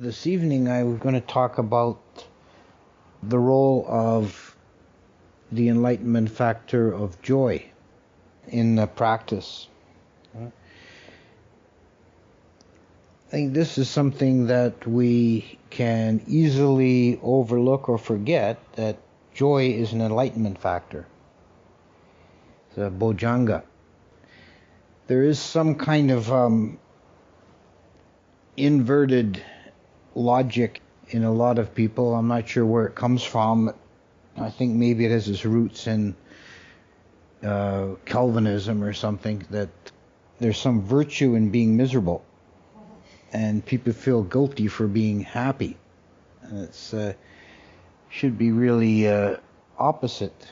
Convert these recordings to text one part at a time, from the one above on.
This evening I'm going to talk about the role of the Enlightenment factor of joy in the practice. I think this is something that we can easily overlook or forget, that joy is an enlightenment factor. It's a bojjhanga. There is some kind of inverted logic in a lot of people. I'm not sure where it comes from. I think maybe it has its roots in Calvinism or something, that there's some virtue in being miserable and people feel guilty for being happy. And it's should be really opposite.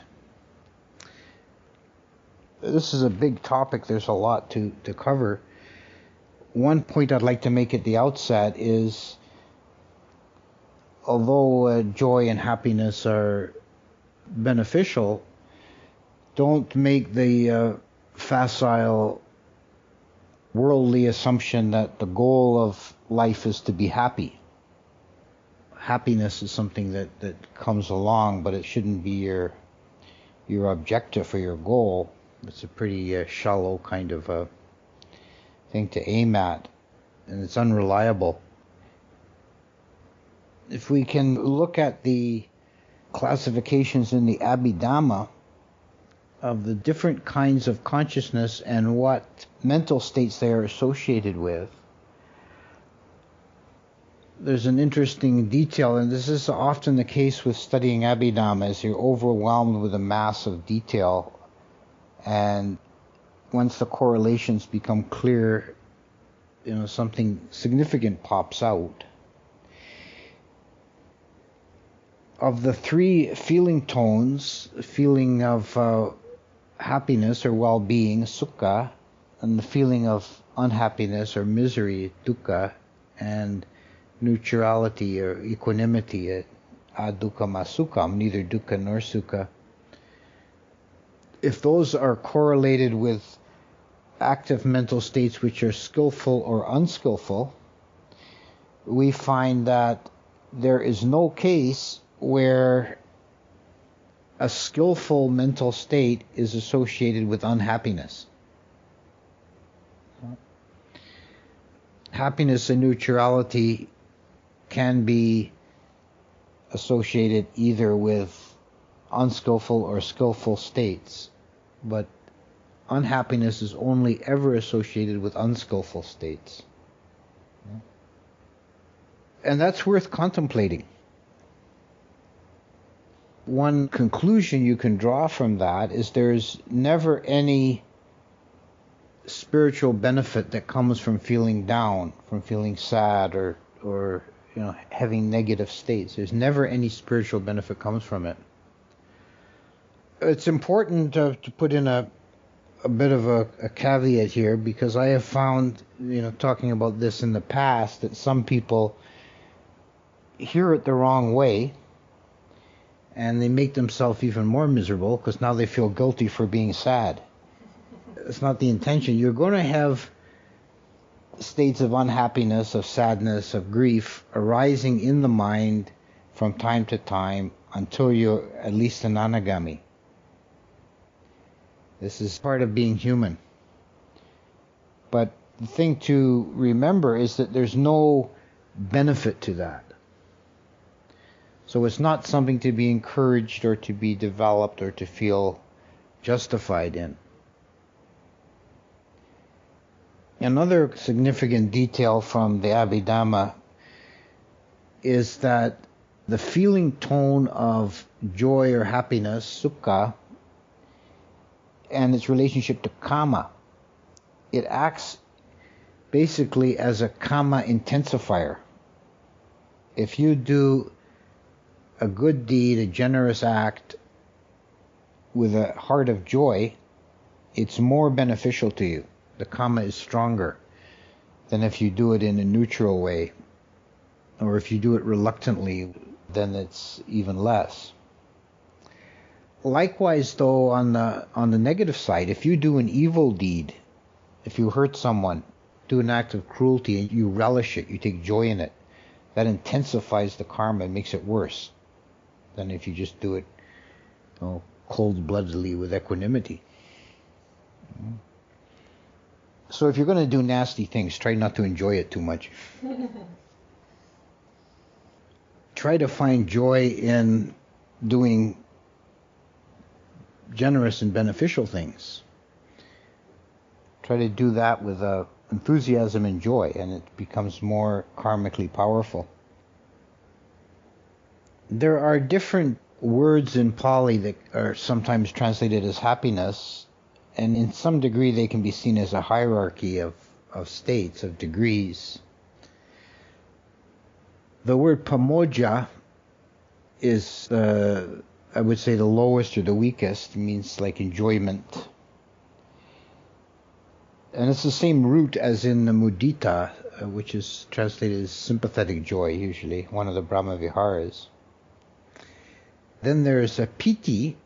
This is a big topic. There's a lot to cover. One point I'd like to make at the outset is, although joy and happiness are beneficial, don't make the facile worldly assumption that the goal of life is to be happy. Happiness is something that comes along, but it shouldn't be your objective or your goal. It's a pretty shallow kind of thing to aim at, and it's unreliable. If we can look at the classifications in the Abhidhamma of the different kinds of consciousness and what mental states they are associated with, there's an interesting detail, and this is often the case with studying Abhidhamma, as you're overwhelmed with a mass of detail, and once the correlations become clear, something significant pops out. Of the three feeling tones, feeling of happiness or well-being, sukha, and the feeling of unhappiness or misery, dukkha, and neutrality or equanimity, adukkam asukham, neither dukkha nor sukha. If those are correlated with active mental states which are skillful or unskillful, we find that there is no case where a skillful mental state is associated with unhappiness. Happiness and neutrality can be associated either with unskillful or skillful states, but unhappiness is only ever associated with unskillful states. And that's worth contemplating. One conclusion you can draw from that is there's never any spiritual benefit that comes from feeling down, from feeling sad, or having negative states. There's never any spiritual benefit comes from it. It's important to put in a bit of a caveat here, because I have found, talking about this in the past, that some people hear it the wrong way, and they make themselves even more miserable because now they feel guilty for being sad. It's not the intention. You're going to have states of unhappiness, of sadness, of grief arising in the mind from time to time until you're at least an anagami. This is part of being human. But the thing to remember is that there's no benefit to that. So it's not something to be encouraged or to be developed or to feel justified in. Another significant detail from the Abhidhamma is that the feeling tone of joy or happiness, sukha, and its relationship to kama, it acts basically as a kama intensifier. If you do a good deed, a generous act, with a heart of joy, it's more beneficial to you. The kama is stronger than if you do it in a neutral way, or if you do it reluctantly, then it's even less. Likewise, though, on the negative side, if you do an evil deed, if you hurt someone, do an act of cruelty, and you relish it, you take joy in it, that intensifies the karma and makes it worse than if you just do it, cold-bloodedly with equanimity. So if you're going to do nasty things, try not to enjoy it too much. Try to find joy in doing generous and beneficial things. Try to do that with enthusiasm and joy, and it becomes more karmically powerful. There are different words in Pali that are sometimes translated as happiness, and in some degree they can be seen as a hierarchy of states, of degrees. The word pamoja is, I would say, the lowest or the weakest. It means like enjoyment. And it's the same root as in the mudita, which is translated as sympathetic joy, usually, one of the Brahma Viharas. Then there's a piti,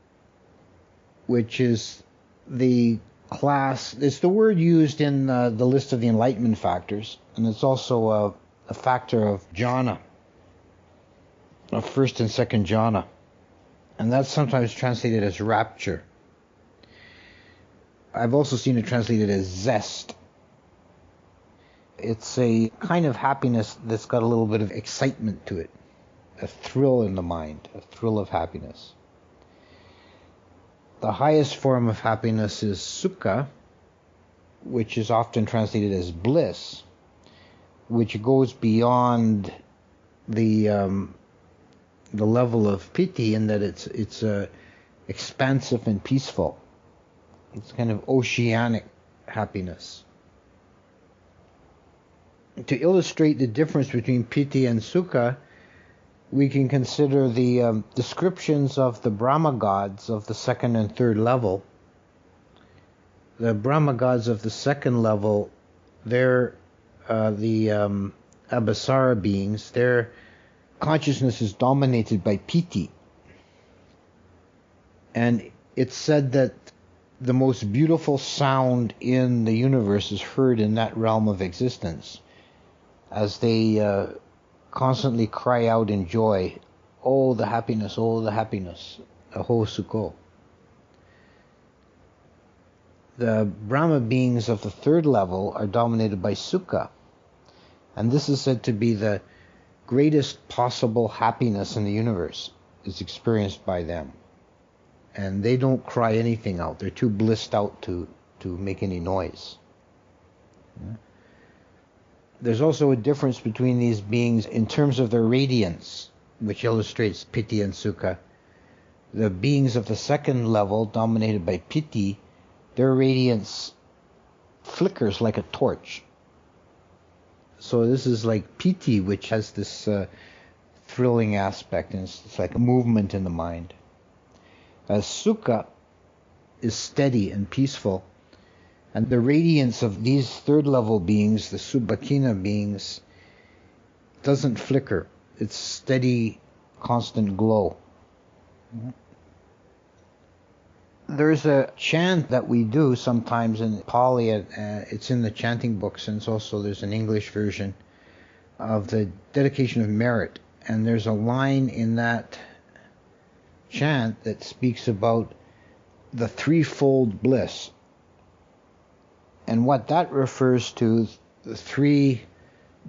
which is the class, it's the word used in the list of the Enlightenment factors, and it's also a factor of jhana, of first and second jhana. And that's sometimes translated as rapture. I've also seen it translated as zest. It's a kind of happiness that's got a little bit of excitement to it, a thrill in the mind, a thrill of happiness. The highest form of happiness is sukha, which is often translated as bliss, which goes beyond the level of piti in that it's expansive and peaceful. It's kind of oceanic happiness. To illustrate the difference between piti and sukha, we can consider the descriptions of the Brahma gods of the second and third level. The Brahma gods of the second level, they're the Abhasara beings. Their consciousness is dominated by piti. And it's said that the most beautiful sound in the universe is heard in that realm of existence, as they constantly cry out in joy, oh the happiness, aho sukho. The Brahma beings of the third level are dominated by sukha, and this is said to be the greatest possible happiness in the universe is experienced by them. And they don't cry anything out. They're too blissed out to make any noise. Yeah. There's also a difference between these beings in terms of their radiance, which illustrates piti and sukha. The beings of the second level, dominated by piti, their radiance flickers like a torch. So this is like piti, which has this thrilling aspect, and it's like a movement in the mind. As sukha is steady and peaceful, and the radiance of these third level beings, the subhakina beings, doesn't flicker. It's steady, constant glow. There's a chant that we do sometimes in Pali. It's in the chanting books, and there's an English version of the dedication of merit. And there's a line in that chant that speaks about the threefold bliss. And what that refers to, the 3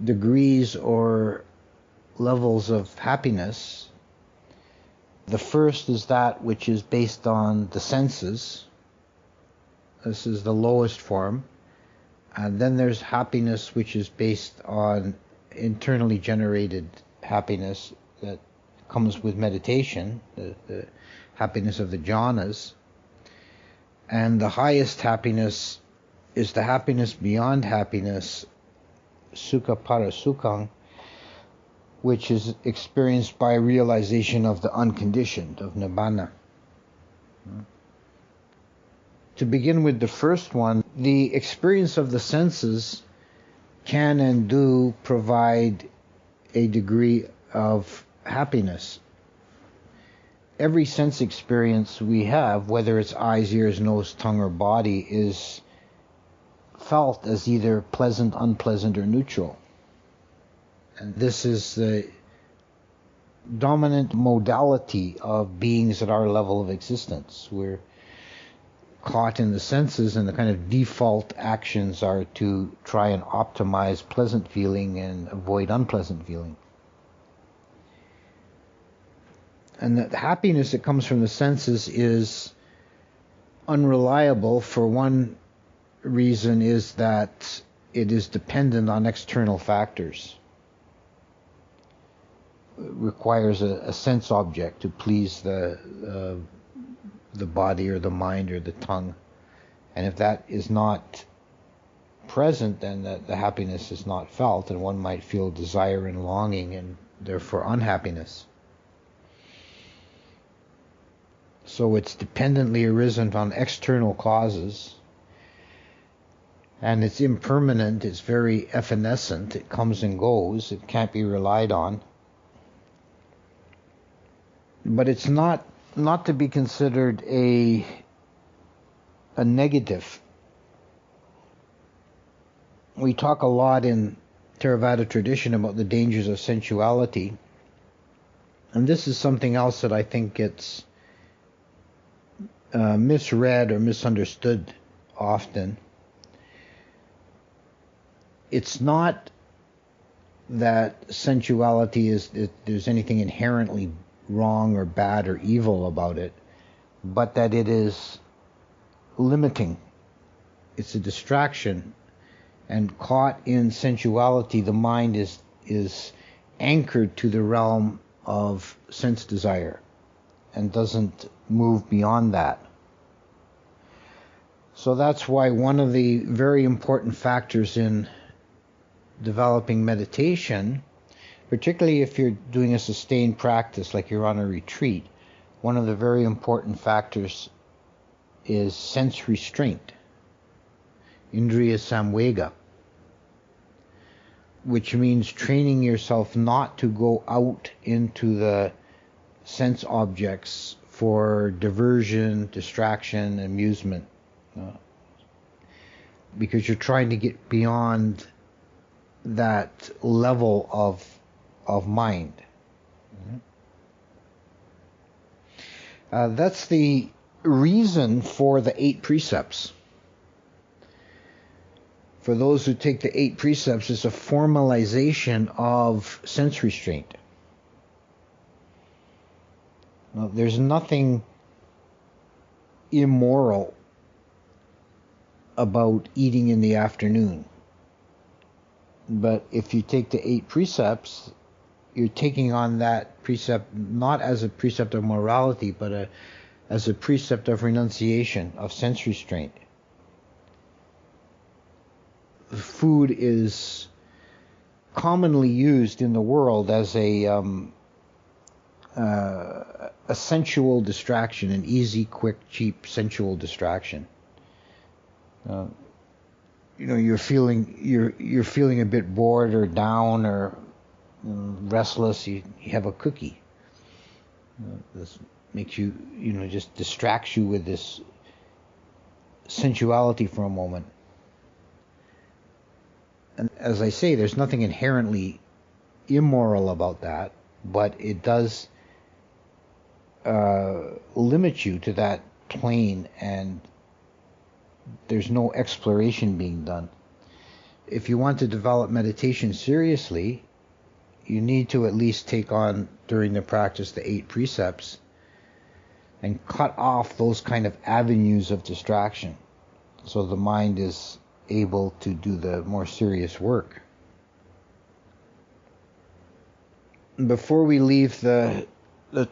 degrees or levels of happiness. The first is that which is based on the senses. This is the lowest form. And then there's happiness which is based on internally generated happiness that comes with meditation, the happiness of the jhanas. And the highest happiness is the happiness beyond happiness, sukha para sukhang, which is experienced by realization of the unconditioned, of nibbana. To begin with the first one, the experience of the senses can and do provide a degree of happiness. Every sense experience we have, whether it's eyes, ears, nose, tongue, or body, is felt as either pleasant, unpleasant, or neutral. And this is the dominant modality of beings at our level of existence. We're caught in the senses, and the kind of default actions are to try and optimize pleasant feeling and avoid unpleasant feeling. And the happiness that comes from the senses is unreliable. For one reason is that it is dependent on external factors. It requires a sense object to please the body or the mind or the tongue. And if that is not present, then the happiness is not felt, and one might feel desire and longing and therefore unhappiness. So it's dependently arisen on external causes, and it's impermanent, it's very evanescent, it comes and goes, it can't be relied on. But it's not to be considered a negative. We talk a lot in Theravada tradition about the dangers of sensuality, and this is something else that I think gets misread or misunderstood often. It's not that sensuality there's anything inherently wrong or bad or evil about it, but that it is limiting. It's a distraction, and caught in sensuality, the mind is anchored to the realm of sense desire and doesn't move beyond that. So that's why one of the very important factors in developing meditation, particularly if you're doing a sustained practice like you're on a retreat, one of the very important factors is sense restraint, indriya samvega, which means training yourself not to go out into the sense objects for diversion, distraction, amusement, because you're trying to get beyond that level of mind. That's the reason for the 8 precepts. For those who take the 8 precepts, it's a formalization of sense restraint. Now, there's nothing immoral about eating in the afternoon. But if you take the 8 precepts, you're taking on that precept not as a precept of morality, but as a precept of renunciation, of sense restraint. Food is commonly used in the world as a sensual distraction, an easy, quick, cheap, sensual distraction. You're feeling a bit bored or down or restless. You have a cookie. This makes you, just distracts you with this sensuality for a moment. And as I say, there's nothing inherently immoral about that, but it does limit you to that plane, and there's no exploration being done. If you want to develop meditation seriously, you need to at least take on, during the practice, the 8 precepts and cut off those kind of avenues of distraction, so the mind is able to do the more serious work. Before we leave the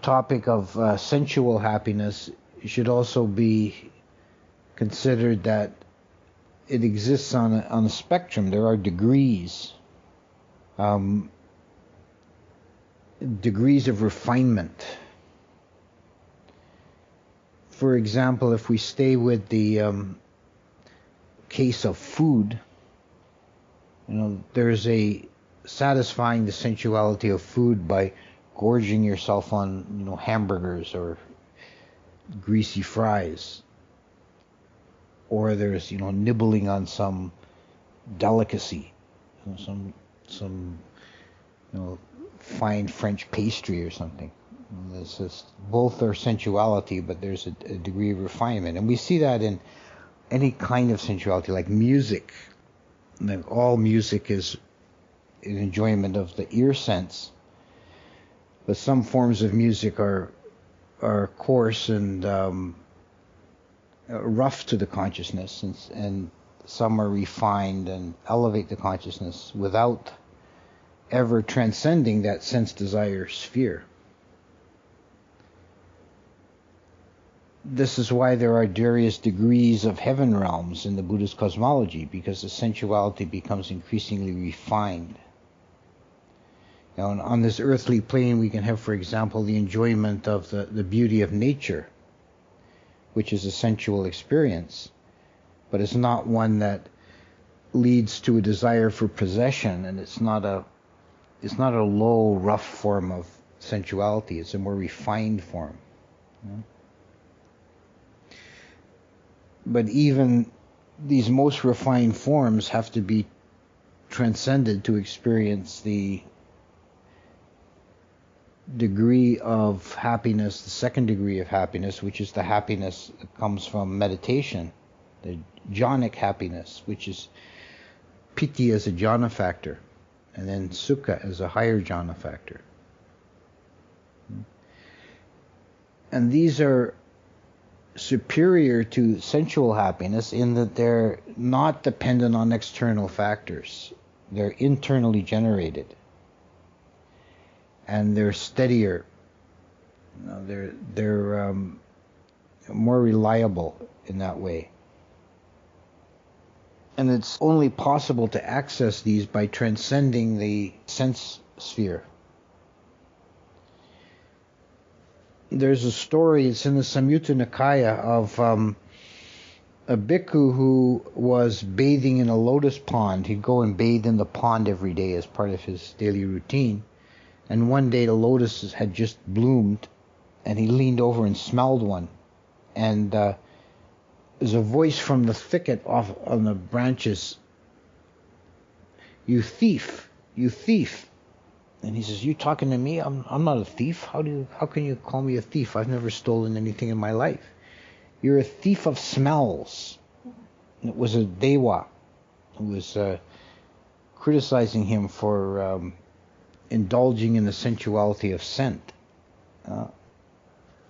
topic of sensual happiness, it should also be considered that it exists on a spectrum. There are degrees of refinement. For example, if we stay with the case of food, there's a satisfying the sensuality of food by gorging yourself on hamburgers or greasy fries, or there's nibbling on some delicacy, some fine French pastry or something. This is, both are sensuality, but there's a degree of refinement. And we see that in any kind of sensuality, like music. Like all music is an enjoyment of the ear sense. But some forms of music are coarse and rough to the consciousness, and some are refined and elevate the consciousness without ever transcending that sense desire sphere. This is why there are various degrees of heaven realms in the Buddhist cosmology, because the sensuality becomes increasingly refined. Now, on this earthly plane, we can have, for example, the enjoyment of the beauty of nature, which is a sensual experience, but it's not one that leads to a desire for possession, and it's not a low, rough form of sensuality. It's a more refined form. But even these most refined forms have to be transcended to experience the degree of happiness, the second degree of happiness, which is the happiness that comes from meditation, the jhanic happiness, which is piti as a jhana factor, and then sukha as a higher jhana factor. And these are superior to sensual happiness in that they're not dependent on external factors. They're internally generated. And they're steadier. They're more reliable in that way. And it's only possible to access these by transcending the sense sphere. There's a story, it's in the Samyutta Nikaya, of a bhikkhu who was bathing in a lotus pond. He'd go and bathe in the pond every day as part of his daily routine. And one day the lotuses had just bloomed, and he leaned over and smelled one. And there's a voice from the thicket off on the branches, "You thief, you thief." And he says, "You talking to me? I'm not a thief. How can you call me a thief? I've never stolen anything in my life. You're a thief of smells." And it was a dewa who was criticizing him for indulging in the sensuality of scent.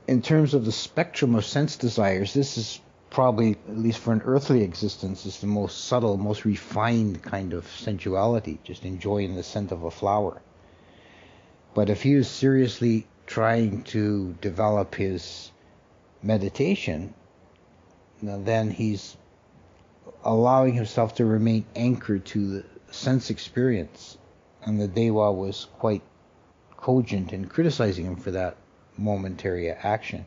In terms of the spectrum of sense desires, this is probably, at least for an earthly existence, is the most subtle, most refined kind of sensuality, just enjoying the scent of a flower. But if he is seriously trying to develop his meditation, then he's allowing himself to remain anchored to the sense experience. And the Dewa was quite cogent in criticizing him for that momentary action.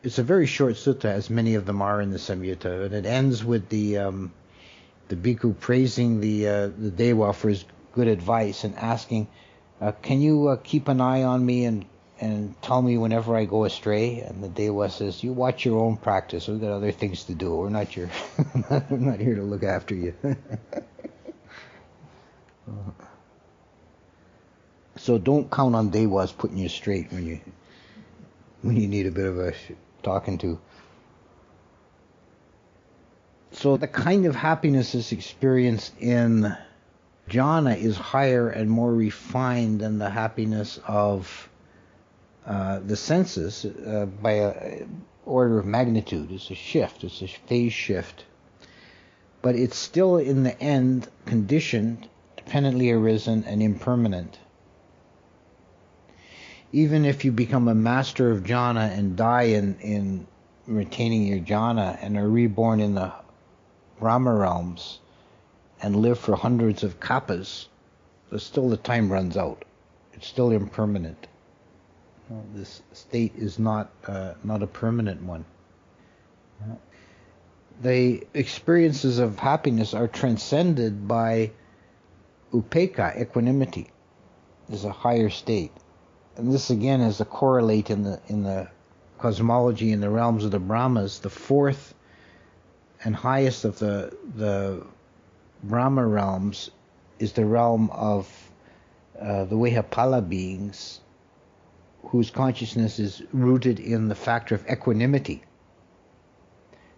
It's a very short sutta, as many of them are in the Samyutta, and it ends with the bhikkhu praising the Dewa for his good advice and asking, "Can you keep an eye on me and tell me whenever I go astray?" And the Dewa says, "You watch your own practice. We've got other things to do. We're not here to look after you." So don't count on Dewas putting you straight when you need a bit of a talking to. So the kind of happiness that's experienced in jhana is higher and more refined than the happiness of the senses by an order of magnitude. It's a shift. It's a phase shift. But it's still in the end conditioned, dependently arisen, and impermanent. Even if you become a master of jhana and die in retaining your jhana and are reborn in the Brahma realms and live for hundreds of kappas, but still the time runs out. It's still impermanent. This state is not a permanent one. The experiences of happiness are transcended by upekkha, equanimity. Is a higher state. And this again is a correlate in the cosmology in the realms of the Brahmas. The fourth and highest of the Brahma realms is the realm of the Vehapala beings, whose consciousness is rooted in the factor of equanimity,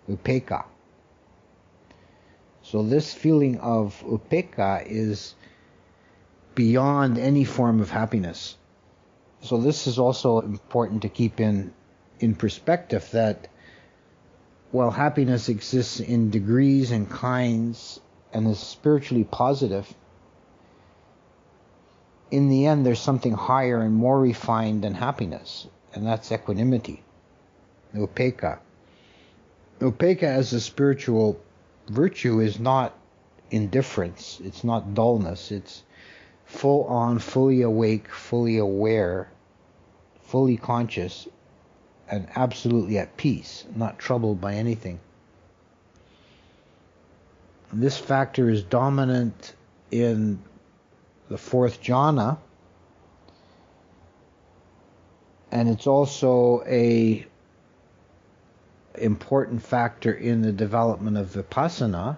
upekkha. So this feeling of upekkha is beyond any form of happiness. So this is also important to keep in perspective, that while happiness exists in degrees and kinds and is spiritually positive, in the end there's something higher and more refined than happiness, and that's equanimity, upekkha. Upekkha as a spiritual virtue is not indifference, it's not dullness, it's full on, fully awake, fully aware, fully conscious, and absolutely at peace, not troubled by anything. This factor is dominant in the fourth jhana, and it's also a important factor in the development of vipassana.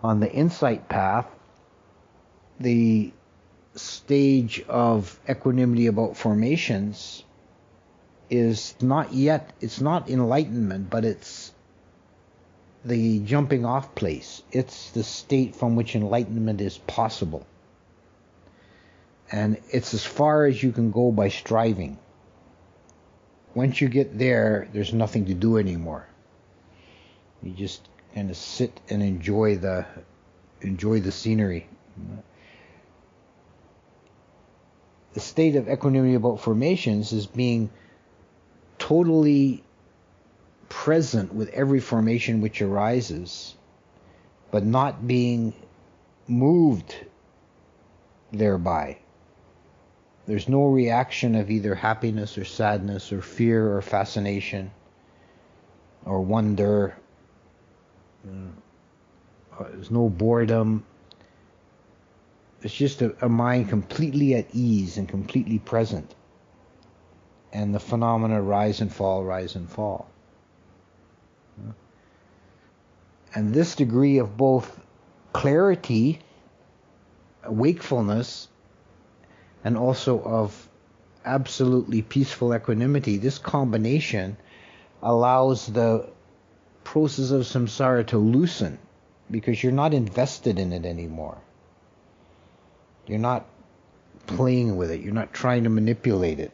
On the insight path, the stage of equanimity about formations is not yet, it's not enlightenment, but it's the jumping off place. It's the state from which enlightenment is possible. And it's as far as you can go by striving. Once you get there, there's nothing to do anymore. You just kind of sit and enjoy the scenery. The state of equanimity about formations is being totally present with every formation which arises, but not being moved thereby. There's no reaction of either happiness or sadness or fear or fascination or wonder. There's no boredom. It's just a mind completely at ease and completely present. And the phenomena rise and fall, rise and fall. And this degree of both clarity, wakefulness, and also of absolutely peaceful equanimity, this combination allows the process of samsara to loosen, because you're not invested in it anymore. You're not playing with it. You're not trying to manipulate it.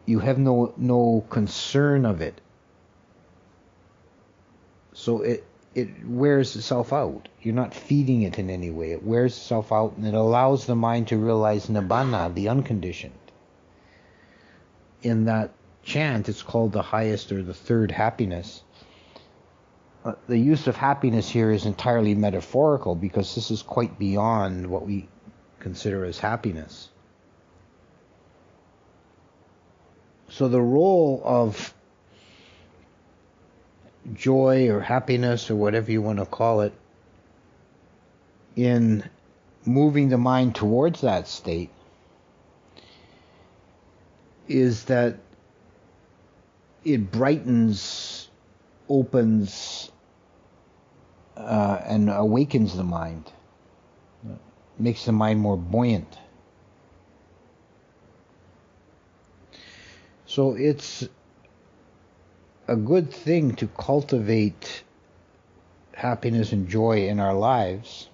You have no concern of it. So it wears itself out. You're not feeding it in any way. It wears itself out, and it allows the mind to realize nibbana, the unconditioned. In that chant, it's called the highest or the third happiness. The use of happiness here is entirely metaphorical, because this is quite beyond what we consider as happiness. So the role of joy or happiness or whatever you want to call it in moving the mind towards that state is that it brightens, opens, and awakens the mind, makes the mind more buoyant. So it's a good thing to cultivate happiness and joy in our lives,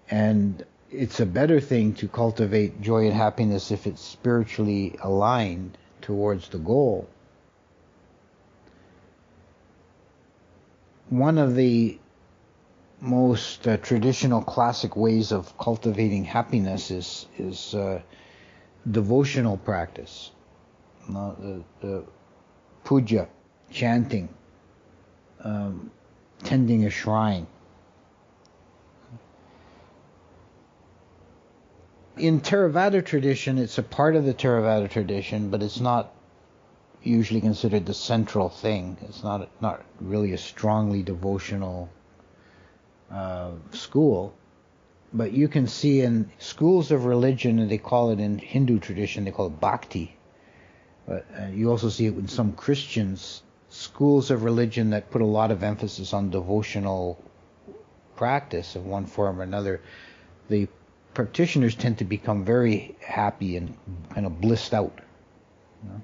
and it's a better thing to cultivate joy and happiness if it's spiritually aligned towards the goal. One of the most traditional classic ways of cultivating happiness is devotional practice. The puja, chanting, tending a shrine. In Theravada tradition, it's a part of the Theravada tradition, but it's not usually considered the central thing. It's not really a strongly devotional school. But you can see in schools of religion, and they call it in Hindu tradition, they call it bhakti. But you also see it in some Christians' schools of religion that put a lot of emphasis on devotional practice of one form or another, the practitioners tend to become very happy and kind of blissed out. You know?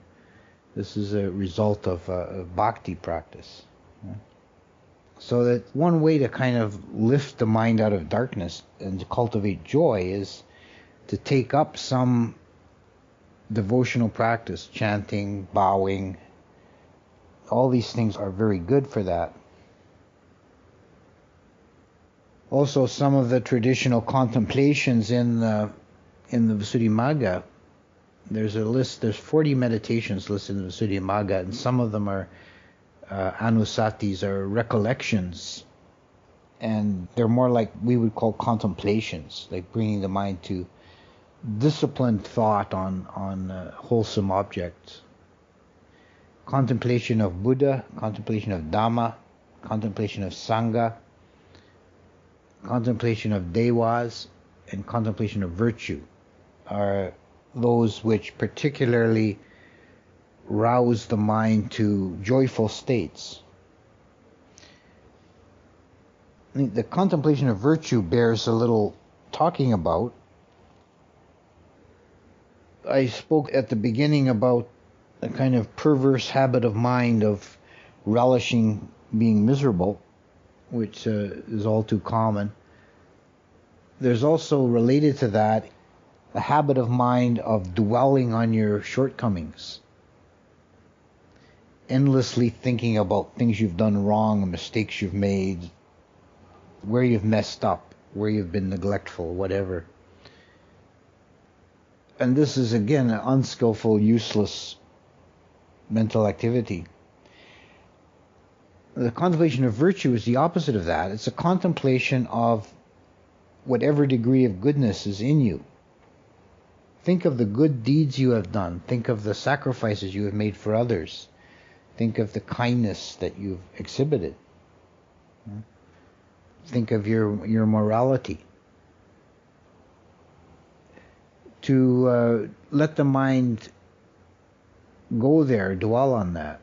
This is a result of bhakti practice. You know? So that one way to kind of lift the mind out of darkness and to cultivate joy is to take up some devotional practice, chanting, bowing. All these things are very good for that. Also, some of the traditional contemplations in the Visuddhimagga, there's a list, there's 40 meditations listed in the Visuddhimagga, and some of them are anusatis, or recollections, and they're more like we would call contemplations, like bringing the mind to disciplined thought on wholesome objects. Contemplation of Buddha, contemplation of Dhamma, contemplation of Sangha, contemplation of devas, and contemplation of virtue are those which particularly rouse the mind to joyful states. The contemplation of virtue bears a little talking about. I spoke at the beginning about a kind of perverse habit of mind of relishing being miserable, which is all too common. There's also related to that a habit of mind of dwelling on your shortcomings, endlessly thinking about things you've done wrong, mistakes you've made, where you've messed up, where you've been neglectful, whatever. And this is, again, an unskillful, useless mental activity. The contemplation of virtue is the opposite of that. It's a contemplation of whatever degree of goodness is in you. Think of the good deeds you have done. Think of the sacrifices you have made for others. Think of the kindness that you've exhibited. Think of your morality. To let the mind go there, dwell on that.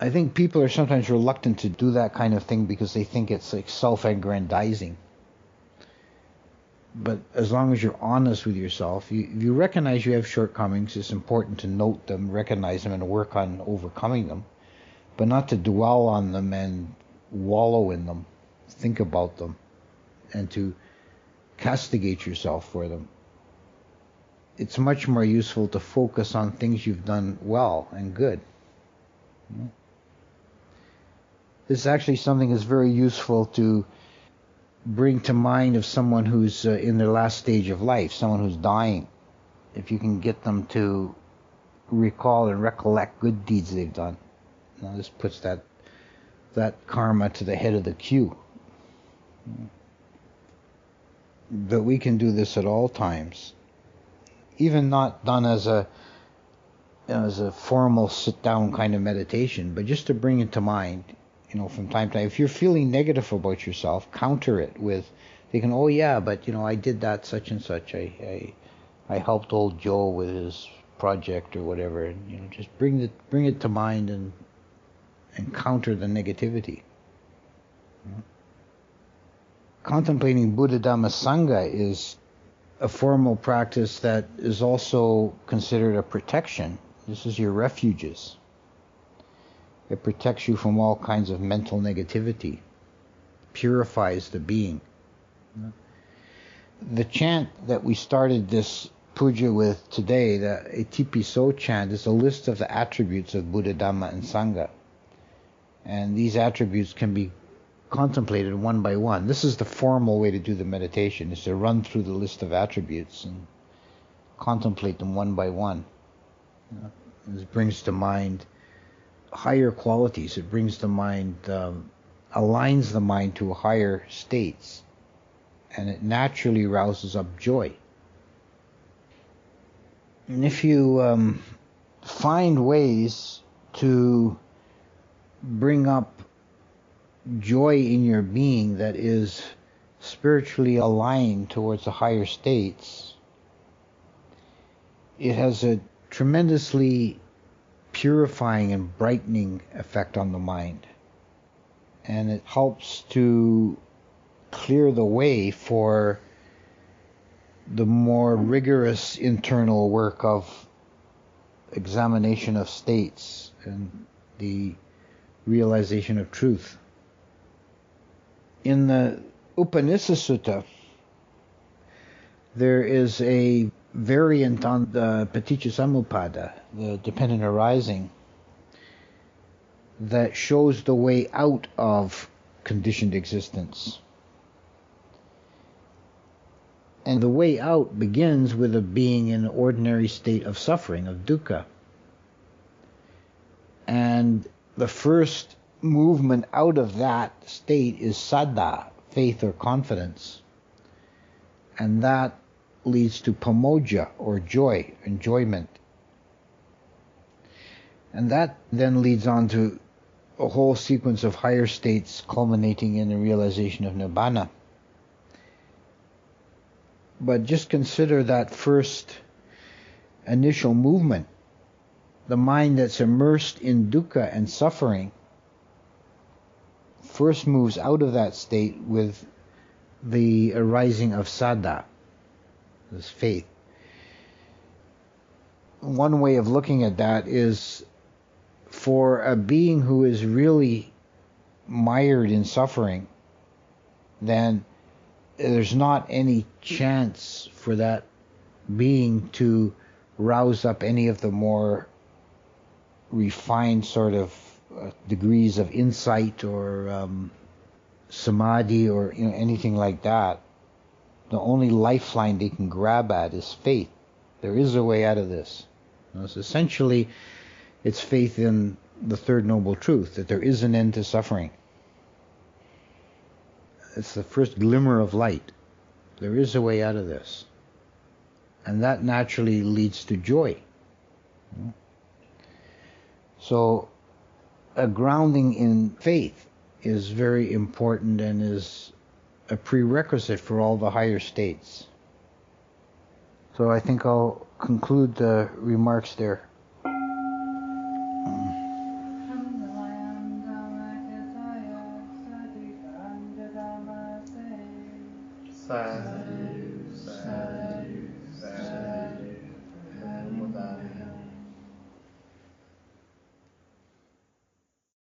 I think people are sometimes reluctant to do that kind of thing because they think it's like self-aggrandizing. But as long as you're honest with yourself, you recognize you have shortcomings. It's important to note them, recognize them, and work on overcoming them, but not to dwell on them and wallow in them, think about them, and to castigate yourself for them. It's much more useful to focus on things you've done well and good. This is actually something that's very useful to bring to mind of someone who's in their last stage of life, someone who's dying. If you can get them to recall and recollect good deeds they've done. Now this puts that karma to the head of the queue. But we can do this at all times. Even not done as a formal sit-down kind of meditation, but just to bring it to mind, from time to time. If you're feeling negative about yourself, counter it with thinking, oh yeah, but I did that such and such. I helped old Joe with his project or whatever, and just bring it to mind and counter the negativity. Contemplating Buddha Dhamma Sangha is a formal practice that is also considered a protection. This is your refuges. It protects you from all kinds of mental negativity, purifies the being. The chant that we started this puja with today, the Itipiso chant, is a list of the attributes of Buddha, Dhamma, and Sangha. And these attributes can be contemplated one by one. This is the formal way to do the meditation, is to run through the list of attributes and contemplate them one by one. This brings to mind higher qualities. It brings to mind, aligns the mind to higher states, and it naturally rouses up joy. And if you find ways to bring up joy in your being that is spiritually aligned towards the higher states, it has a tremendously purifying and brightening effect on the mind. And it helps to clear the way for the more rigorous internal work of examination of states and the realization of truth. In the Upanishad Sutta, there is a variant on the Paticcasamuppada, the dependent arising, that shows the way out of conditioned existence. And the way out begins with a being in an ordinary state of suffering, of dukkha. And the first movement out of that state is saddha, faith or confidence. And that leads to pamoja, or joy, enjoyment. And that then leads on to a whole sequence of higher states culminating in the realization of nibbana. But just consider that first initial movement. The mind that's immersed in dukkha and suffering first moves out of that state with the arising of saddha, this faith. One way of looking at that is, for a being who is really mired in suffering, then there's not any chance for that being to rouse up any of the more refined sort of degrees of insight or samadhi or anything like that. The only lifeline they can grab at is faith. There is a way out of this. So essentially, it's faith in the third noble truth, that there is an end to suffering. It's the first glimmer of light. There is a way out of this. And that naturally leads to joy. So a grounding in faith is very important and is a prerequisite for all the higher states. So I think I'll conclude the remarks there. Sadhu.